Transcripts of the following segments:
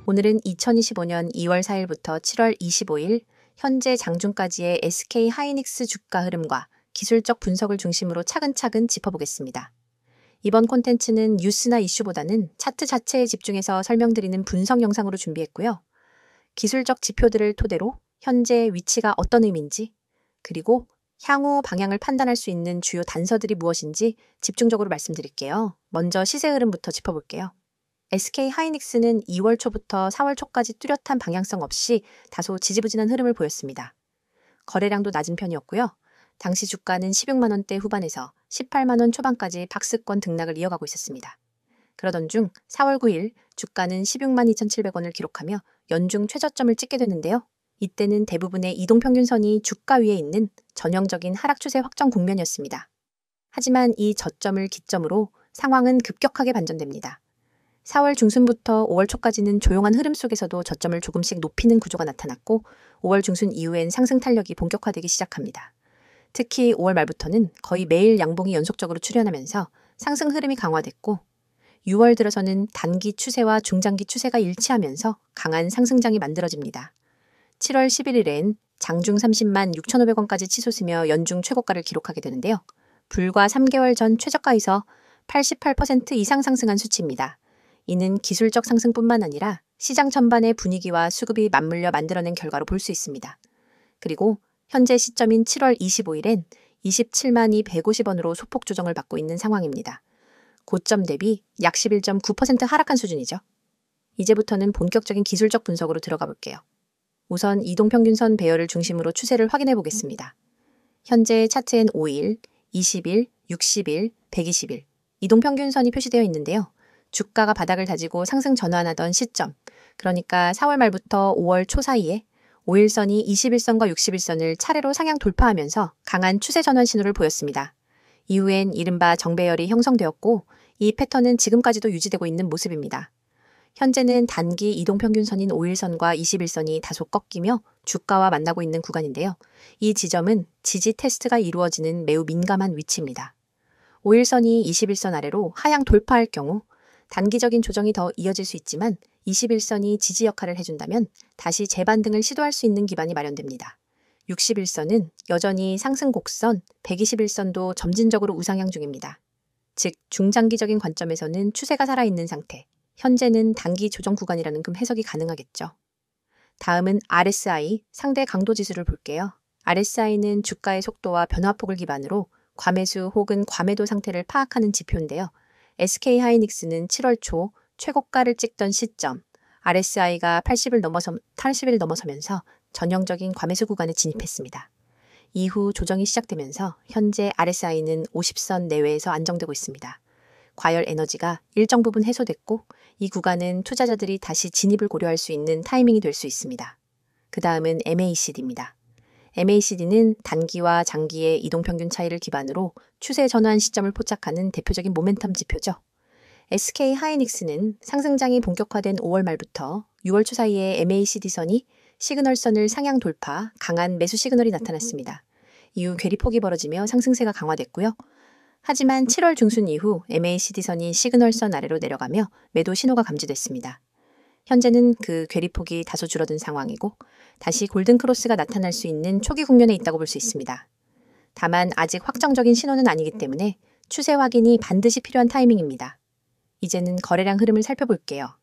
오늘은 2025년 2월 4일부터 7월 25일 현재 장중까지의 SK 하이닉스 주가 흐름과 기술적 분석을 중심으로 차근차근 짚어보겠습니다. 이번 콘텐츠는 뉴스나 이슈보다는 차트 자체에 집중해서 설명드리는 분석 영상으로 준비했고요. 기술적 지표들을 토대로 현재 위치가 어떤 의미인지, 그리고 향후 방향을 판단할 수 있는 주요 단서들이 무엇인지 집중적으로 말씀드릴게요. 먼저 시세 흐름부터 짚어볼게요. SK 하이닉스는 2월 초부터 4월 초까지 뚜렷한 방향성 없이 다소 지지부진한 흐름을 보였습니다. 거래량도 낮은 편이었고요. 당시 주가는 16만 원대 후반에서 18만 원 초반까지 박스권 등락을 이어가고 있었습니다. 그러던 중 4월 9일 주가는 16만 2,700원을 기록하며 연중 최저점을 찍게 되는데요. 이때는 대부분의 이동평균선이 주가 위에 있는 전형적인 하락 추세 확정 국면이었습니다. 하지만 이 저점을 기점으로 상황은 급격하게 반전됩니다. 4월 중순부터 5월 초까지는 조용한 흐름 속에서도 저점을 조금씩 높이는 구조가 나타났고 5월 중순 이후엔 상승 탄력이 본격화되기 시작합니다. 특히 5월 말부터는 거의 매일 양봉이 연속적으로 출현하면서 상승 흐름이 강화됐고 6월 들어서는 단기 추세와 중장기 추세가 일치하면서 강한 상승장이 만들어집니다. 7월 11일엔 장중 30만 6,500원까지 치솟으며 연중 최고가를 기록하게 되는데요. 불과 3개월 전 최저가에서 88% 이상 상승한 수치입니다. 이는 기술적 상승뿐만 아니라 시장 전반의 분위기와 수급이 맞물려 만들어낸 결과로 볼 수 있습니다. 그리고 현재 시점인 7월 25일엔 27만이 150원으로 소폭 조정을 받고 있는 상황입니다. 고점 대비 약 11.9% 하락한 수준이죠. 이제부터는 본격적인 기술적 분석으로 들어가 볼게요. 우선 이동평균선 배열을 중심으로 추세를 확인해 보겠습니다. 현재 차트엔 5일, 20일, 60일, 120일 이동평균선이 표시되어 있는데요. 주가가 바닥을 다지고 상승 전환하던 시점, 그러니까 4월 말부터 5월 초 사이에 5일선이 21선과 60일선을 차례로 상향 돌파하면서 강한 추세 전환 신호를 보였습니다. 이후엔 이른바 정배열이 형성되었고 이 패턴은 지금까지도 유지되고 있는 모습입니다. 현재는 단기 이동평균선인 5일선과 21선이 다소 꺾이며 주가와 만나고 있는 구간인데요. 이 지점은 지지 테스트가 이루어지는 매우 민감한 위치입니다. 5일선이 21선 아래로 하향 돌파할 경우 단기적인 조정이 더 이어질 수 있지만 21선이 지지 역할을 해준다면 다시 재반등을 시도할 수 있는 기반이 마련됩니다. 61선은 여전히 상승 곡선, 121선도 점진적으로 우상향 중입니다. 즉 중장기적인 관점에서는 추세가 살아있는 상태, 현재는 단기 조정 구간이라는 해석이 가능하겠죠. 다음은 RSI, 상대 강도 지수를 볼게요. RSI는 주가의 속도와 변화폭을 기반으로 과매수 혹은 과매도 상태를 파악하는 지표인데요. SK 하이닉스는 7월 초 최고가를 찍던 시점, RSI가 80을 넘어서면서 전형적인 과매수 구간에 진입했습니다. 이후 조정이 시작되면서 현재 RSI는 50선 내외에서 안정되고 있습니다. 과열 에너지가 일정 부분 해소됐고 이 구간은 투자자들이 다시 진입을 고려할 수 있는 타이밍이 될 수 있습니다. 그 다음은 MACD입니다. MACD는 단기와 장기의 이동평균 차이를 기반으로 추세 전환 시점을 포착하는 대표적인 모멘텀 지표죠. SK 하이닉스는 상승장이 본격화된 5월 말부터 6월 초 사이에 MACD선이 시그널선을 상향 돌파, 강한 매수 시그널이 나타났습니다. 이후 괴리폭이 벌어지며 상승세가 강화됐고요. 하지만 7월 중순 이후 MACD선이 시그널선 아래로 내려가며 매도 신호가 감지됐습니다. 현재는 그 괴리폭이 다소 줄어든 상황이고 다시 골든크로스가 나타날 수 있는 초기 국면에 있다고 볼 수 있습니다. 다만 아직 확정적인 신호는 아니기 때문에 추세 확인이 반드시 필요한 타이밍입니다. 이제는 거래량 흐름을 살펴볼게요.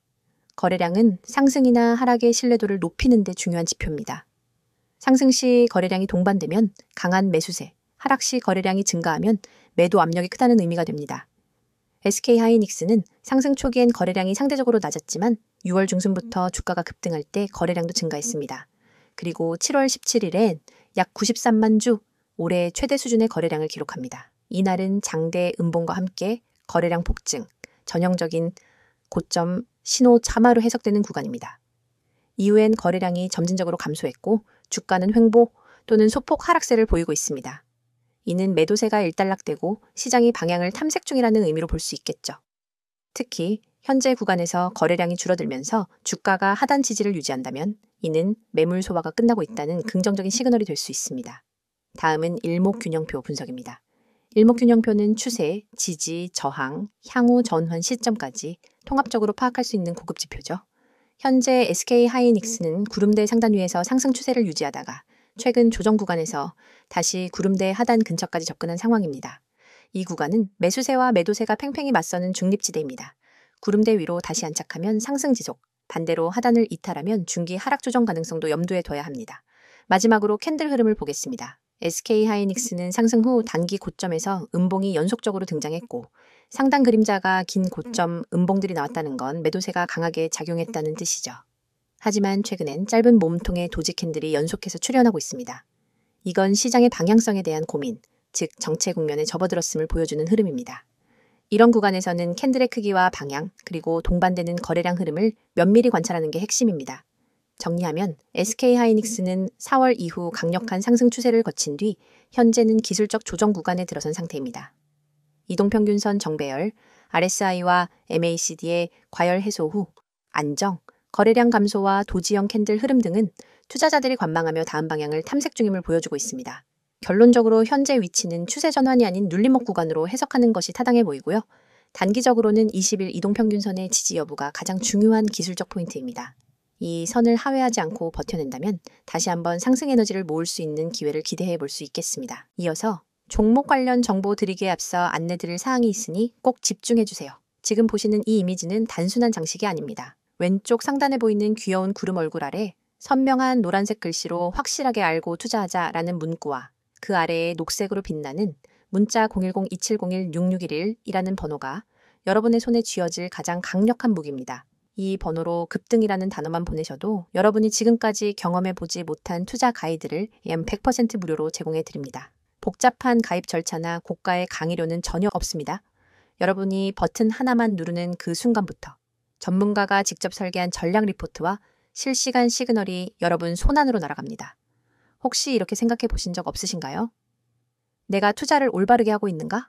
거래량은 상승이나 하락의 신뢰도를 높이는 데 중요한 지표입니다. 상승 시 거래량이 동반되면 강한 매수세, 하락 시 거래량이 증가하면 매도 압력이 크다는 의미가 됩니다. SK 하이닉스는 상승 초기엔 거래량이 상대적으로 낮았지만 6월 중순부터 주가가 급등할 때 거래량도 증가했습니다. 그리고 7월 17일엔 약 93만 주, 올해 최대 수준의 거래량을 기록합니다. 이날은 장대 음봉과 함께 거래량 폭증, 전형적인 고점 신호 참화로 해석되는 구간입니다. 이후엔 거래량이 점진적으로 감소했고 주가는 횡보 또는 소폭 하락세를 보이고 있습니다. 이는 매도세가 일단락되고 시장이 방향을 탐색 중이라는 의미로 볼 수 있겠죠. 특히 현재 구간에서 거래량이 줄어들면서 주가가 하단 지지를 유지한다면 이는 매물 소화가 끝나고 있다는 긍정적인 시그널이 될 수 있습니다. 다음은 일목균형표 분석입니다. 일목균형표는 추세, 지지, 저항, 향후 전환 시점까지 통합적으로 파악할 수 있는 고급 지표죠. 현재 SK 하이닉스는 구름대 상단 위에서 상승 추세를 유지하다가 최근 조정 구간에서 다시 구름대 하단 근처까지 접근한 상황입니다. 이 구간은 매수세와 매도세가 팽팽히 맞서는 중립지대입니다. 구름대 위로 다시 안착하면 상승 지속, 반대로 하단을 이탈하면 중기 하락 조정 가능성도 염두에 둬야 합니다. 마지막으로 캔들 흐름을 보겠습니다. SK 하이닉스는 상승 후 단기 고점에서 음봉이 연속적으로 등장했고 상단 그림자가 긴 고점 음봉들이 나왔다는 건 매도세가 강하게 작용했다는 뜻이죠. 하지만 최근엔 짧은 몸통의 도지 캔들이 연속해서 출현하고 있습니다. 이건 시장의 방향성에 대한 고민, 즉 정체 국면에 접어들었음을 보여주는 흐름입니다. 이런 구간에서는 캔들의 크기와 방향, 그리고 동반되는 거래량 흐름을 면밀히 관찰하는 게 핵심입니다. 정리하면 SK 하이닉스는 4월 이후 강력한 상승 추세를 거친 뒤 현재는 기술적 조정 구간에 들어선 상태입니다. 이동평균선 정배열, RSI와 MACD의 과열 해소 후 안정, 거래량 감소와 도지형 캔들 흐름 등은 투자자들이 관망하며 다음 방향을 탐색 중임을 보여주고 있습니다. 결론적으로 현재 위치는 추세 전환이 아닌 눌림목 구간으로 해석하는 것이 타당해 보이고요. 단기적으로는 20일 이동평균선의 지지 여부가 가장 중요한 기술적 포인트입니다. 이 선을 하회하지 않고 버텨낸다면 다시 한번 상승 에너지를 모을 수 있는 기회를 기대해 볼 수 있겠습니다. 이어서 종목 관련 정보 드리기에 앞서 안내드릴 사항이 있으니 꼭 집중해 주세요. 지금 보시는 이 이미지는 단순한 장식이 아닙니다. 왼쪽 상단에 보이는 귀여운 구름 얼굴 아래 선명한 노란색 글씨로 확실하게 알고 투자하자라는 문구와 그 아래에 녹색으로 빛나는 문자 010-2701-6611이라는 번호가 여러분의 손에 쥐어질 가장 강력한 무기입니다. 이 번호로 급등이라는 단어만 보내셔도 여러분이 지금까지 경험해보지 못한 투자 가이드를 약 100% 무료로 제공해 드립니다. 복잡한 가입 절차나 고가의 강의료는 전혀 없습니다. 여러분이 버튼 하나만 누르는 그 순간부터 전문가가 직접 설계한 전략 리포트와 실시간 시그널이 여러분 손안으로 날아갑니다. 혹시 이렇게 생각해 보신 적 없으신가요? 내가 투자를 올바르게 하고 있는가?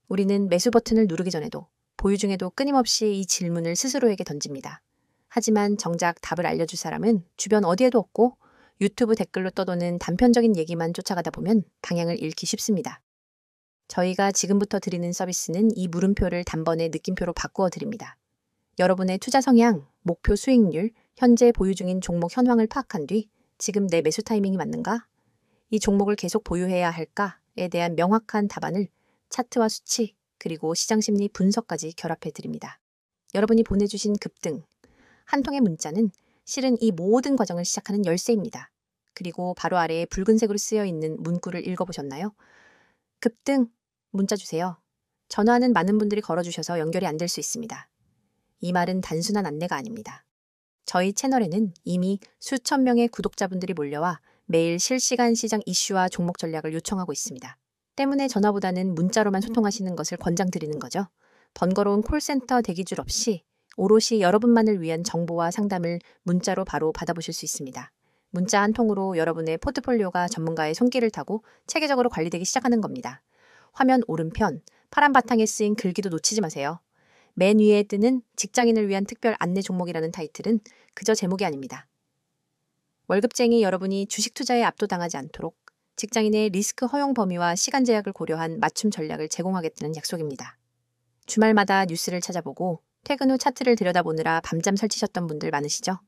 우리는 매수 버튼을 누르기 전에도 보유 중에도 끊임없이 이 질문을 스스로에게 던집니다. 하지만 정작 답을 알려줄 사람은 주변 어디에도 없고 유튜브 댓글로 떠도는 단편적인 얘기만 쫓아가다 보면 방향을 잃기 쉽습니다. 저희가 지금부터 드리는 서비스는 이 물음표를 단번에 느낌표로 바꾸어 드립니다. 여러분의 투자 성향, 목표 수익률, 현재 보유 중인 종목 현황을 파악한 뒤 지금 내 매수 타이밍이 맞는가? 이 종목을 계속 보유해야 할까에 대한 명확한 답안을 차트와 수치, 그리고 시장심리 분석까지 결합해 드립니다. 여러분이 보내주신 급등, 한 통의 문자는 실은 이 모든 과정을 시작하는 열쇠입니다. 그리고 바로 아래에 붉은색으로 쓰여 있는 문구를 읽어보셨나요? 급등, 문자 주세요. 전화는 많은 분들이 걸어주셔서 연결이 안 될 수 있습니다. 이 말은 단순한 안내가 아닙니다. 저희 채널에는 이미 수천 명의 구독자분들이 몰려와 매일 실시간 시장 이슈와 종목 전략을 요청하고 있습니다. 때문에 전화보다는 문자로만 소통하시는 것을 권장드리는 거죠. 번거로운 콜센터 대기줄 없이 오롯이 여러분만을 위한 정보와 상담을 문자로 바로 받아보실 수 있습니다. 문자 한 통으로 여러분의 포트폴리오가 전문가의 손길을 타고 체계적으로 관리되기 시작하는 겁니다. 화면 오른편 파란 바탕에 쓰인 글귀도 놓치지 마세요. 맨 위에 뜨는 직장인을 위한 특별 안내 종목이라는 타이틀은 그저 제목이 아닙니다. 월급쟁이 여러분이 주식 투자에 압도당하지 않도록 직장인의 리스크 허용 범위와 시간 제약을 고려한 맞춤 전략을 제공하겠다는 약속입니다. 주말마다 뉴스를 찾아보고 퇴근 후 차트를 들여다보느라 밤잠 설치셨던 분들 많으시죠?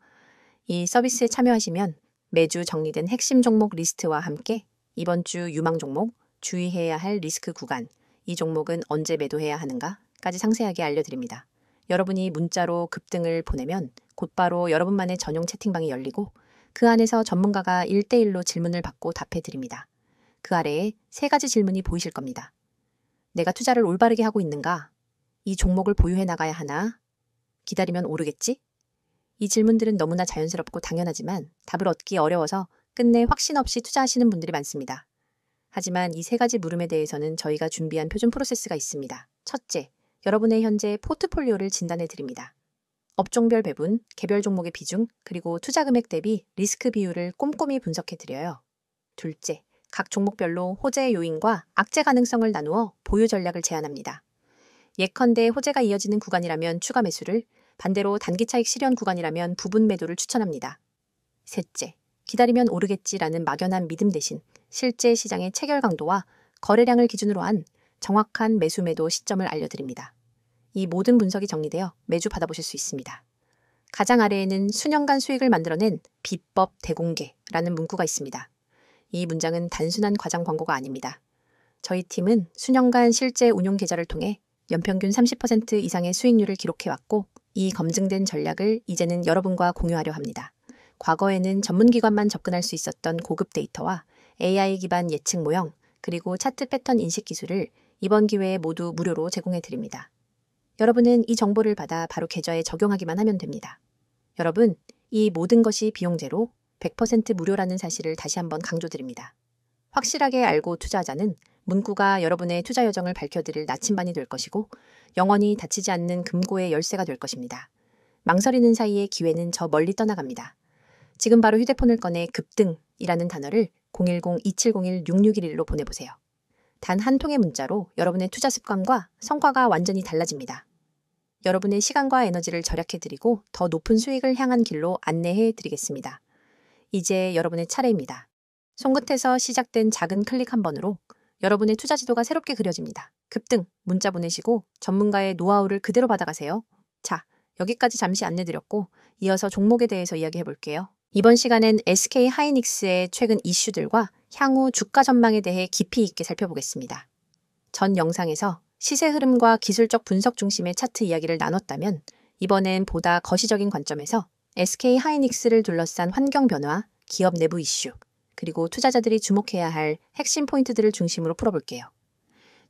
이 서비스에 참여하시면 매주 정리된 핵심 종목 리스트와 함께 이번 주 유망 종목, 주의해야 할 리스크 구간, 이 종목은 언제 매도해야 하는가까지 상세하게 알려드립니다. 여러분이 문자로 급등을 보내면 곧바로 여러분만의 전용 채팅방이 열리고 그 안에서 전문가가 1대1로 질문을 받고 답해드립니다. 그 아래에 3가지 질문이 보이실 겁니다. 내가 투자를 올바르게 하고 있는가? 이 종목을 보유해 나가야 하나? 기다리면 오르겠지? 이 질문들은 너무나 자연스럽고 당연하지만 답을 얻기 어려워서 끝내 확신 없이 투자하시는 분들이 많습니다. 하지만 이 3가지 물음에 대해서는 저희가 준비한 표준 프로세스가 있습니다. 첫째, 여러분의 현재 포트폴리오를 진단해 드립니다. 업종별 배분, 개별 종목의 비중, 그리고 투자 금액 대비 리스크 비율을 꼼꼼히 분석해 드려요. 둘째, 각 종목별로 호재 요인과 악재 가능성을 나누어 보유 전략을 제안합니다. 예컨대 호재가 이어지는 구간이라면 추가 매수를, 반대로 단기 차익 실현 구간이라면 부분 매도를 추천합니다. 셋째, 기다리면 오르겠지라는 막연한 믿음 대신 실제 시장의 체결 강도와 거래량을 기준으로 한 정확한 매수 매도 시점을 알려드립니다. 이 모든 분석이 정리되어 매주 받아보실 수 있습니다. 가장 아래에는 수년간 수익을 만들어낸 비법 대공개라는 문구가 있습니다. 이 문장은 단순한 과장 광고가 아닙니다. 저희 팀은 수년간 실제 운용 계좌를 통해 연평균 30% 이상의 수익률을 기록해왔고 이 검증된 전략을 이제는 여러분과 공유하려 합니다. 과거에는 전문기관만 접근할 수 있었던 고급 데이터와 AI 기반 예측 모형 그리고 차트 패턴 인식 기술을 이번 기회에 모두 무료로 제공해드립니다. 여러분은 이 정보를 받아 바로 계좌에 적용하기만 하면 됩니다. 여러분, 이 모든 것이 비용 제로 100% 무료라는 사실을 다시 한번 강조드립니다. 확실하게 알고 투자하자는 문구가 여러분의 투자 여정을 밝혀드릴 나침반이 될 것이고 영원히 닫히지 않는 금고의 열쇠가 될 것입니다. 망설이는 사이에 기회는 저 멀리 떠나갑니다. 지금 바로 휴대폰을 꺼내 급등이라는 단어를 010-2701-6611로 보내보세요. 단 한 통의 문자로 여러분의 투자 습관과 성과가 완전히 달라집니다. 여러분의 시간과 에너지를 절약해드리고 더 높은 수익을 향한 길로 안내해드리겠습니다. 이제 여러분의 차례입니다. 손끝에서 시작된 작은 클릭 한 번으로 여러분의 투자 지도가 새롭게 그려집니다. 급등 문자 보내시고 전문가의 노하우를 그대로 받아가세요. 자, 여기까지 잠시 안내드렸고 이어서 종목에 대해서 이야기해볼게요. 이번 시간엔 SK 하이닉스의 최근 이슈들과 향후 주가 전망에 대해 깊이 있게 살펴보겠습니다. 전 영상에서 시세 흐름과 기술적 분석 중심의 차트 이야기를 나눴다면 이번엔 보다 거시적인 관점에서 SK 하이닉스를 둘러싼 환경 변화, 기업 내부 이슈, 그리고 투자자들이 주목해야 할 핵심 포인트들을 중심으로 풀어볼게요.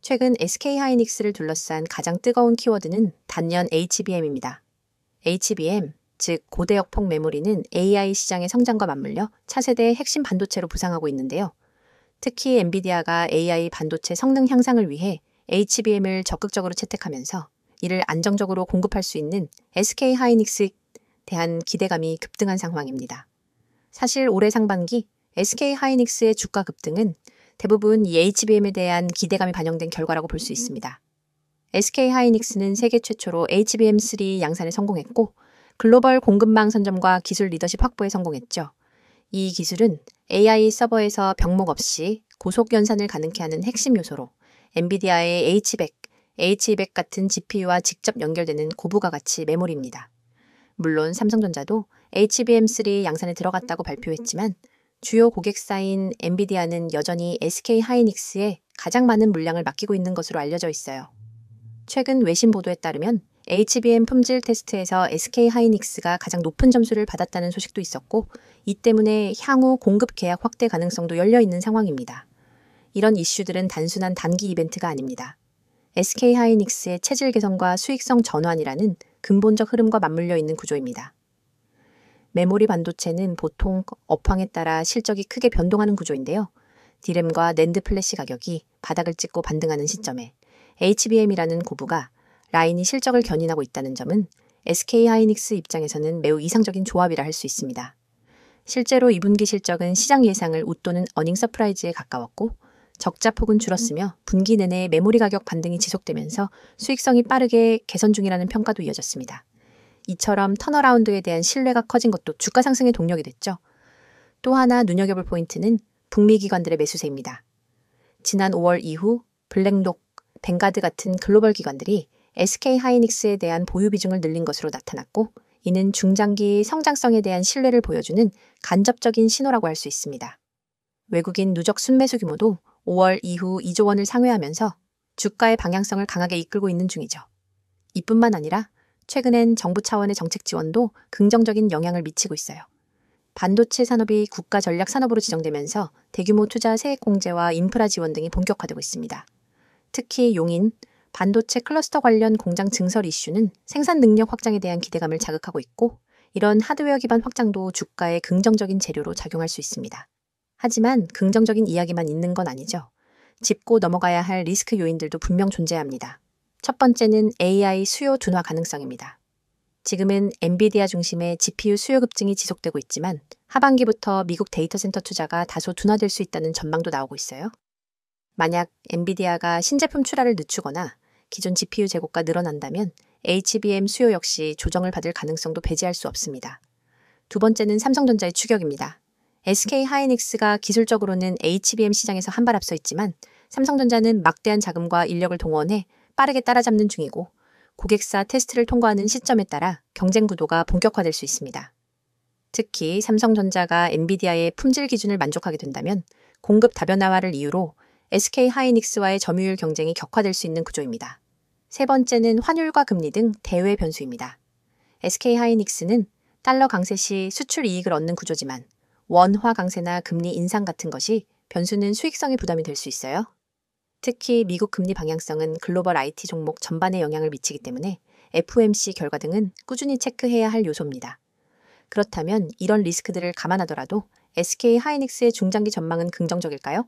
최근 SK 하이닉스를 둘러싼 가장 뜨거운 키워드는 단연 HBM입니다. HBM, 즉 고대역폭 메모리는 AI 시장의 성장과 맞물려 차세대의 핵심 반도체로 부상하고 있는데요. 특히 엔비디아가 AI 반도체 성능 향상을 위해 HBM을 적극적으로 채택하면서 이를 안정적으로 공급할 수 있는 SK 하이닉스에 대한 기대감이 급등한 상황입니다. 사실 올해 상반기 SK 하이닉스의 주가 급등은 대부분 이 HBM에 대한 기대감이 반영된 결과라고 볼 수 있습니다. SK 하이닉스는 세계 최초로 HBM3 양산에 성공했고 글로벌 공급망 선점과 기술 리더십 확보에 성공했죠. 이 기술은 AI 서버에서 병목 없이 고속 연산을 가능케 하는 핵심 요소로 엔비디아의 H200 같은 GPU와 직접 연결되는 고부가 가치 메모리입니다. 물론 삼성전자도 HBM3 양산에 들어갔다고 발표했지만 주요 고객사인 엔비디아는 여전히 SK 하이닉스에 가장 많은 물량을 맡기고 있는 것으로 알려져 있어요. 최근 외신 보도에 따르면 HBM 품질 테스트에서 SK 하이닉스가 가장 높은 점수를 받았다는 소식도 있었고 이 때문에 향후 공급 계약 확대 가능성도 열려 있는 상황입니다. 이런 이슈들은 단순한 단기 이벤트가 아닙니다. SK 하이닉스의 체질 개선과 수익성 전환이라는 근본적 흐름과 맞물려 있는 구조입니다. 메모리 반도체는 보통 업황에 따라 실적이 크게 변동하는 구조인데요. 디램과 낸드 플래시 가격이 바닥을 찍고 반등하는 시점에 HBM이라는 고부가 라인이 실적을 견인하고 있다는 점은 SK 하이닉스 입장에서는 매우 이상적인 조합이라 할 수 있습니다. 실제로 2분기 실적은 시장 예상을 웃도는 어닝 서프라이즈에 가까웠고 적자 폭은 줄었으며 분기 내내 메모리 가격 반등이 지속되면서 수익성이 빠르게 개선 중이라는 평가도 이어졌습니다. 이처럼 턴어라운드에 대한 신뢰가 커진 것도 주가 상승의 동력이 됐죠. 또 하나 눈여겨볼 포인트는 북미 기관들의 매수세입니다. 지난 5월 이후 블랙록, 뱅가드 같은 글로벌 기관들이 SK 하이닉스에 대한 보유 비중을 늘린 것으로 나타났고 이는 중장기 성장성에 대한 신뢰를 보여주는 간접적인 신호라고 할 수 있습니다. 외국인 누적 순매수 규모도 5월 이후 2조 원을 상회하면서 주가의 방향성을 강하게 이끌고 있는 중이죠. 이뿐만 아니라 최근엔 정부 차원의 정책 지원도 긍정적인 영향을 미치고 있어요. 반도체 산업이 국가 전략 산업으로 지정되면서 대규모 투자 세액 공제와 인프라 지원 등이 본격화되고 있습니다. 특히 용인, 반도체 클러스터 관련 공장 증설 이슈는 생산 능력 확장에 대한 기대감을 자극하고 있고 이런 하드웨어 기반 확장도 주가의 긍정적인 재료로 작용할 수 있습니다. 하지만 긍정적인 이야기만 있는 건 아니죠. 짚고 넘어가야 할 리스크 요인들도 분명 존재합니다. 첫 번째는 AI 수요 둔화 가능성입니다. 지금은 엔비디아 중심의 GPU 수요 급증이 지속되고 있지만 하반기부터 미국 데이터 센터 투자가 다소 둔화될 수 있다는 전망도 나오고 있어요. 만약 엔비디아가 신제품 출하를 늦추거나 기존 GPU 재고가 늘어난다면 HBM 수요 역시 조정을 받을 가능성도 배제할 수 없습니다. 두 번째는 삼성전자의 추격입니다. SK 하이닉스가 기술적으로는 HBM 시장에서 한 발 앞서 있지만 삼성전자는 막대한 자금과 인력을 동원해 빠르게 따라잡는 중이고 고객사 테스트를 통과하는 시점에 따라 경쟁 구도가 본격화될 수 있습니다. 특히 삼성전자가 엔비디아의 품질 기준을 만족하게 된다면 공급 다변화를 이유로 SK 하이닉스와의 점유율 경쟁이 격화될 수 있는 구조입니다. 세 번째는 환율과 금리 등 대외 변수입니다. SK 하이닉스는 달러 강세 시 수출 이익을 얻는 구조지만 원화 강세나 금리 인상 같은 것이 변수는 수익성에 부담이 될 수 있어요. 특히 미국 금리 방향성은 글로벌 IT 종목 전반에 영향을 미치기 때문에 FOMC 결과 등은 꾸준히 체크해야 할 요소입니다. 그렇다면 이런 리스크들을 감안하더라도 SK 하이닉스의 중장기 전망은 긍정적일까요?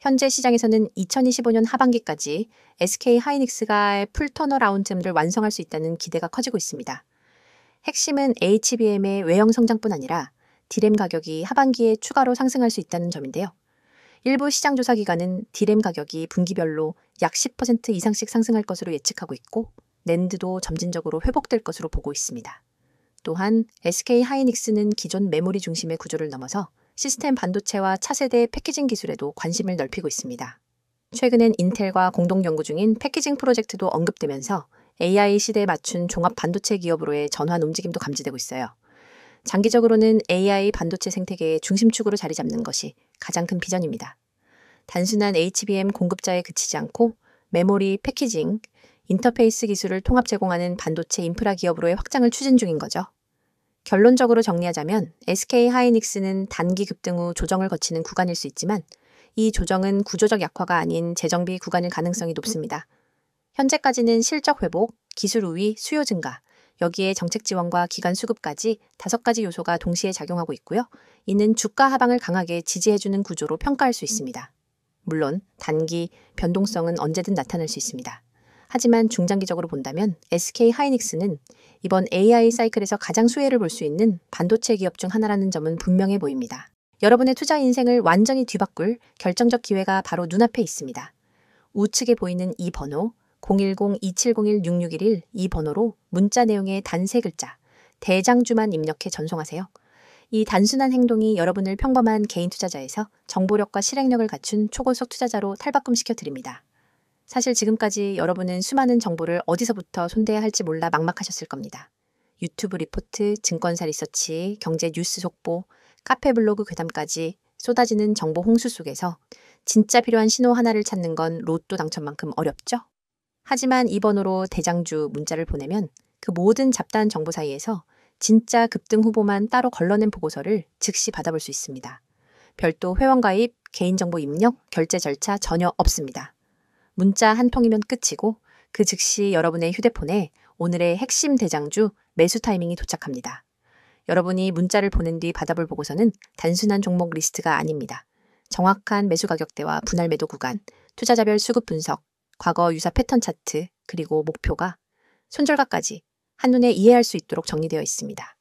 현재 시장에서는 2025년 하반기까지 SK 하이닉스가 풀 턴어라운드를 완성할 수 있다는 기대가 커지고 있습니다. 핵심은 HBM의 외형 성장뿐 아니라 D램 가격이 하반기에 추가로 상승할 수 있다는 점인데요. 일부 시장 조사 기관은 D램 가격이 분기별로 약 10% 이상씩 상승할 것으로 예측하고 있고 낸드도 점진적으로 회복될 것으로 보고 있습니다. 또한 SK 하이닉스는 기존 메모리 중심의 구조를 넘어서 시스템 반도체와 차세대 패키징 기술에도 관심을 넓히고 있습니다. 최근엔 인텔과 공동 연구 중인 패키징 프로젝트도 언급되면서 AI 시대에 맞춘 종합 반도체 기업으로의 전환 움직임도 감지되고 있어요. 장기적으로는 AI 반도체 생태계의 중심축으로 자리 잡는 것이 가장 큰 비전입니다. 단순한 HBM 공급자에 그치지 않고 메모리, 패키징, 인터페이스 기술을 통합 제공하는 반도체 인프라 기업으로의 확장을 추진 중인 거죠. 결론적으로 정리하자면 SK 하이닉스는 단기 급등 후 조정을 거치는 구간일 수 있지만 이 조정은 구조적 약화가 아닌 재정비 구간일 가능성이 높습니다. 현재까지는 실적 회복, 기술 우위, 수요 증가, 여기에 정책 지원과 기관 수급까지 5가지 요소가 동시에 작용하고 있고요. 이는 주가 하방을 강하게 지지해주는 구조로 평가할 수 있습니다. 물론 단기 변동성은 언제든 나타날 수 있습니다. 하지만 중장기적으로 본다면 SK 하이닉스는 이번 AI 사이클에서 가장 수혜를 볼 수 있는 반도체 기업 중 하나라는 점은 분명해 보입니다. 여러분의 투자 인생을 완전히 뒤바꿀 결정적 기회가 바로 눈앞에 있습니다. 우측에 보이는 이 번호 010-2701-6611 이 번호로 문자 내용의 단 3글자 대장주만 입력해 전송하세요. 이 단순한 행동이 여러분을 평범한 개인 투자자에서 정보력과 실행력을 갖춘 초고속 투자자로 탈바꿈시켜 드립니다. 사실 지금까지 여러분은 수많은 정보를 어디서부터 손대야 할지 몰라 막막하셨을 겁니다. 유튜브 리포트, 증권사 리서치, 경제 뉴스 속보, 카페 블로그 괴담까지 쏟아지는 정보 홍수 속에서 진짜 필요한 신호 하나를 찾는 건 로또 당첨만큼 어렵죠? 하지만 이 번호로 대장주 문자를 보내면 그 모든 잡다한 정보 사이에서 진짜 급등 후보만 따로 걸러낸 보고서를 즉시 받아볼 수 있습니다. 별도 회원가입, 개인정보 입력, 결제 절차 전혀 없습니다. 문자 한 통이면 끝이고 그 즉시 여러분의 휴대폰에 오늘의 핵심 대장주 매수 타이밍이 도착합니다. 여러분이 문자를 보낸 뒤 받아볼 보고서는 단순한 종목 리스트가 아닙니다. 정확한 매수 가격대와 분할 매도 구간, 투자자별 수급 분석, 과거 유사 패턴 차트, 그리고 목표가 손절가까지 한눈에 이해할 수 있도록 정리되어 있습니다.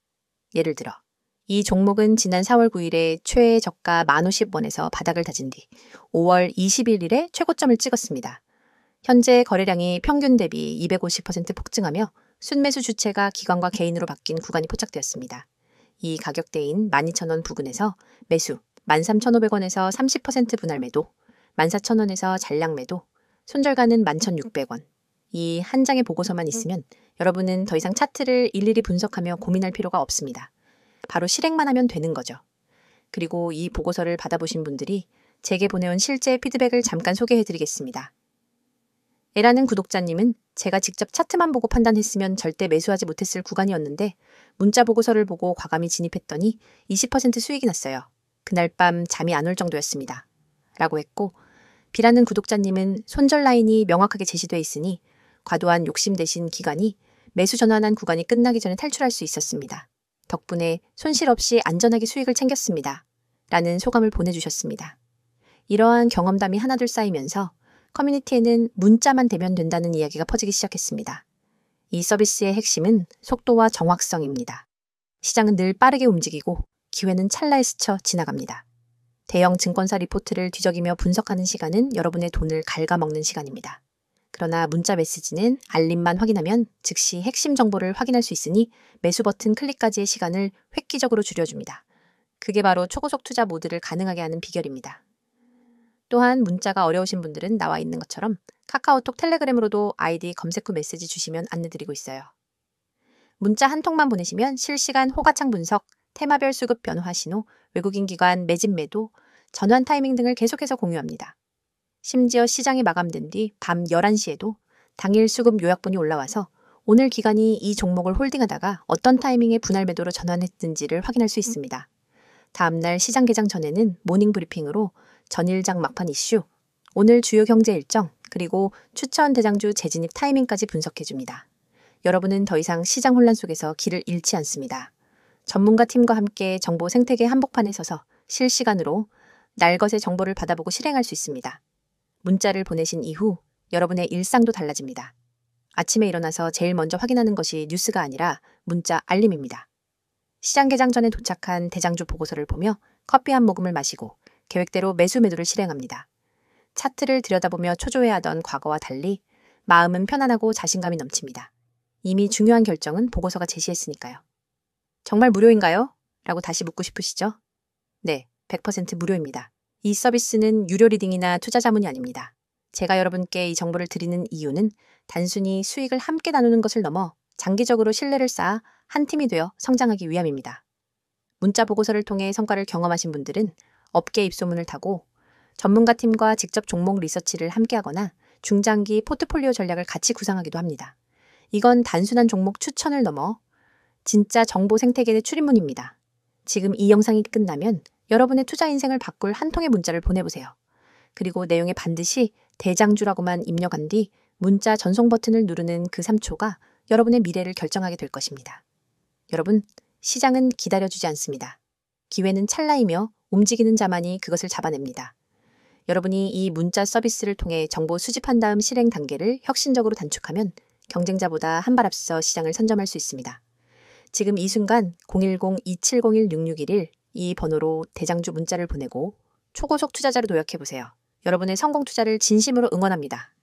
예를 들어 이 종목은 지난 4월 9일에 최애 저가 1050원에서 바닥을 다진 뒤 5월 21일에 최고점을 찍었습니다. 현재 거래량이 평균 대비 250% 폭증하며 순매수 주체가 기관과 개인으로 바뀐 구간이 포착되었습니다. 이 가격대인 12,000원 부근에서 매수 13,500원에서 30% 분할 매도, 14,000원에서 잔량 매도, 손절가는 11,600원. 이 한 장의 보고서만 있으면 여러분은 더 이상 차트를 일일이 분석하며 고민할 필요가 없습니다. 바로 실행만 하면 되는 거죠. 그리고 이 보고서를 받아보신 분들이 제게 보내온 실제 피드백을 잠깐 소개해드리겠습니다. 에라는 구독자님은 제가 직접 차트만 보고 판단했으면 절대 매수하지 못했을 구간이었는데 문자 보고서를 보고 과감히 진입했더니 20% 수익이 났어요. 그날 밤 잠이 안 올 정도였습니다. 라고 했고 B라는 구독자님은 손절 라인이 명확하게 제시돼 있으니 과도한 욕심 대신 기간이 매수 전환한 구간이 끝나기 전에 탈출할 수 있었습니다. 덕분에 손실 없이 안전하게 수익을 챙겼습니다. 라는 소감을 보내주셨습니다. 이러한 경험담이 하나둘 쌓이면서 커뮤니티에는 문자만 대면 된다는 이야기가 퍼지기 시작했습니다. 이 서비스의 핵심은 속도와 정확성입니다. 시장은 늘 빠르게 움직이고 기회는 찰나에 스쳐 지나갑니다. 대형 증권사 리포트를 뒤적이며 분석하는 시간은 여러분의 돈을 갉아먹는 시간입니다. 그러나 문자 메시지는 알림만 확인하면 즉시 핵심 정보를 확인할 수 있으니 매수 버튼 클릭까지의 시간을 획기적으로 줄여줍니다. 그게 바로 초고속 투자 모드를 가능하게 하는 비결입니다. 또한 문자가 어려우신 분들은 나와 있는 것처럼 카카오톡 텔레그램으로도 아이디 검색 후 메시지 주시면 안내드리고 있어요. 문자 한 통만 보내시면 실시간 호가창 분석, 테마별 수급 변화 신호, 외국인 기관 매집 매도, 전환 타이밍 등을 계속해서 공유합니다. 심지어 시장이 마감된 뒤 밤 11시에도 당일 수급 요약본이 올라와서 오늘 기관이 이 종목을 홀딩하다가 어떤 타이밍에 분할 매도로 전환했는지를 확인할 수 있습니다. 다음날 시장 개장 전에는 모닝 브리핑으로 전일장 막판 이슈, 오늘 주요 경제 일정, 그리고 추천 대장주 재진입 타이밍까지 분석해줍니다. 여러분은 더 이상 시장 혼란 속에서 길을 잃지 않습니다. 전문가 팀과 함께 정보 생태계 한복판에 서서 실시간으로 날것의 정보를 받아보고 실행할 수 있습니다. 문자를 보내신 이후 여러분의 일상도 달라집니다. 아침에 일어나서 제일 먼저 확인하는 것이 뉴스가 아니라 문자 알림입니다. 시장 개장 전에 도착한 대장주 보고서를 보며 커피 한 모금을 마시고 계획대로 매수 매도를 실행합니다. 차트를 들여다보며 초조해하던 과거와 달리 마음은 편안하고 자신감이 넘칩니다. 이미 중요한 결정은 보고서가 제시했으니까요. 정말 무료인가요? 라고 다시 묻고 싶으시죠? 네, 100% 무료입니다. 이 서비스는 유료 리딩이나 투자 자문이 아닙니다. 제가 여러분께 이 정보를 드리는 이유는 단순히 수익을 함께 나누는 것을 넘어 장기적으로 신뢰를 쌓아 한 팀이 되어 성장하기 위함입니다. 문자 보고서를 통해 성과를 경험하신 분들은 업계 입소문을 타고 전문가 팀과 직접 종목 리서치를 함께하거나 중장기 포트폴리오 전략을 같이 구상하기도 합니다. 이건 단순한 종목 추천을 넘어 진짜 정보 생태계의 출입문입니다. 지금 이 영상이 끝나면 여러분의 투자 인생을 바꿀 한 통의 문자를 보내보세요. 그리고 내용에 반드시 대장주라고만 입력한 뒤 문자 전송 버튼을 누르는 그 3초가 여러분의 미래를 결정하게 될 것입니다. 여러분, 시장은 기다려주지 않습니다. 기회는 찰나이며 움직이는 자만이 그것을 잡아냅니다. 여러분이 이 문자 서비스를 통해 정보 수집한 다음 실행 단계를 혁신적으로 단축하면 경쟁자보다 한 발 앞서 시장을 선점할 수 있습니다. 지금 이 순간 010-2701-6611 이 번호로 대장주 문자를 보내고 초고속 투자자로 도약해보세요. 여러분의 성공 투자를 진심으로 응원합니다.